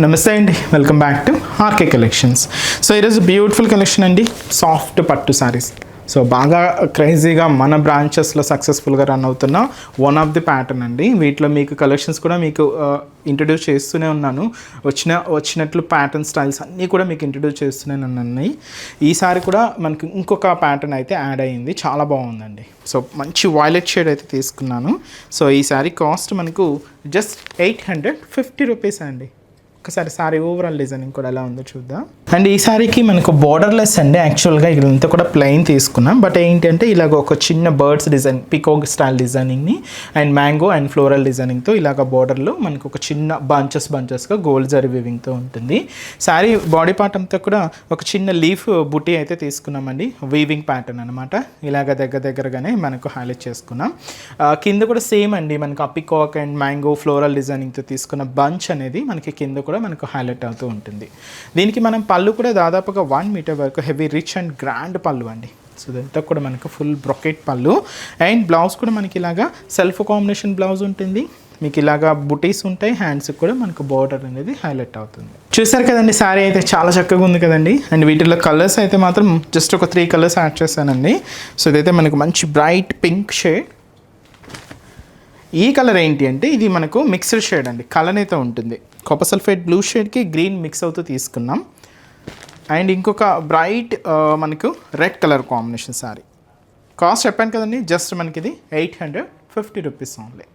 నమస్తే అండి, welcome back to RK collections. So ఈరోజు బ్యూటిఫుల్ కలెక్షన్ అండి, సాఫ్ట్ పట్టు సారీస్. సో బాగా క్రేజీగా మన బ్రాంచెస్లో సక్సెస్ఫుల్గా రన్ అవుతున్న వన్ ఆఫ్ ది ప్యాటర్న్ అండి. వీటిలో మీకు కలెక్షన్స్ కూడా మీకు ఇంట్రడ్యూస్ చేస్తూనే ఉన్నాను. వచ్చినట్లు ప్యాటర్న్ స్టైల్స్ అన్నీ కూడా మీకు ఇంట్రడ్యూస్ చేస్తూనే ఉన్నాయి. ఈసారి కూడా మనకి ఇంకొక ప్యాటర్న్ అయితే యాడ్ అయ్యింది, చాలా బాగుందండి. సో మంచి వాయిలెట్ షేడ్ అయితే తీసుకున్నాను. సో ఈ సారీ కాస్ట్ మనకు జస్ట్ 850 రూపీస్ అండి. ఒకసారి సారీ ఓవరాల్ డిజైనింగ్ కూడా ఎలా ఉందో చూద్దాం. అండ్ ఈ సారీకి మనకు బోర్డర్లెస్ అండి. యాక్చువల్గా ఇదంతా కూడా ప్లెయిన్ తీసుకున్నాం, బట్ ఏంటంటే ఇలాగ ఒక చిన్న బర్డ్స్ డిజైన్, పికాక్ స్టైల్ డిజైనింగ్ని అండ్ మ్యాంగో అండ్ ఫ్లోరల్ డిజైనింగ్తో ఇలాగ బోర్డర్లో మనకు ఒక చిన్న బంచెస్గా గోల్డ్ జరీ వీవింగ్తో ఉంటుంది. సారీ బాడీ పార్ట్ అంతా కూడా ఒక చిన్న లీఫ్ బుటీ అయితే తీసుకున్నామండి, వీవింగ్ ప్యాటర్న్ అనమాట. ఇలాగ దగ్గరగానే మనకు హైలైట్ చేసుకున్నాం. కింద కూడా సేమ్ అండి, మనకు ఆ పికాక్ అండ్ మ్యాంగో ఫ్లోరల్ డిజైనింగ్తో తీసుకున్న బంచ్ అనేది మనకి కింద కూడా మనకు హైలైట్ అవుతూ ఉంటుంది. దీనికి మనం పళ్ళు కూడా దాదాపుగా 1 మీటర్ వరకు హెవీ రిచ్ అండ్ గ్రాండ్ పళ్ళు అండి. సో ఇదంతా కూడా మనకు ఫుల్ బ్రొకెట్ పళ్ళు. అండ్ బ్లౌజ్ కూడా మనకి ఇలాగా సెల్ఫ్ కాంబినేషన్ బ్లౌజ్ ఉంటుంది. మీకు ఇలాగా బుటీస్ ఉంటాయి, హ్యాండ్స్కి కూడా మనకు బార్డర్ అనేది హైలైట్ అవుతుంది. చూసారు కదండి, శారీ అయితే చాలా చక్కగా ఉంది కదండి. అండ్ వీటిలో కలర్స్ అయితే మాత్రం జస్ట్ ఒక 3 కలర్స్ యాడ్ చేశానండి. సో ఇదైతే మనకు మంచి బ్రైట్ పింక్ షేడ్. ఈ కలర్ ఏంటి అంటే ఇది మనకు మిక్స్డ్ షేడ్ అండి, కలర్ అయితే ఉంటుంది. కాపర్ సల్ఫేట్ బ్లూ షేడ్కి గ్రీన్ మిక్స్ అవుతూ తీసుకున్నాం. అండ్ ఇంకొక బ్రైట్ మనకు red colour combination sorry. Cost చెప్పాను కదండి, జస్ట్ మనకి ఇది 850 రూపీస్ ఓన్లీ.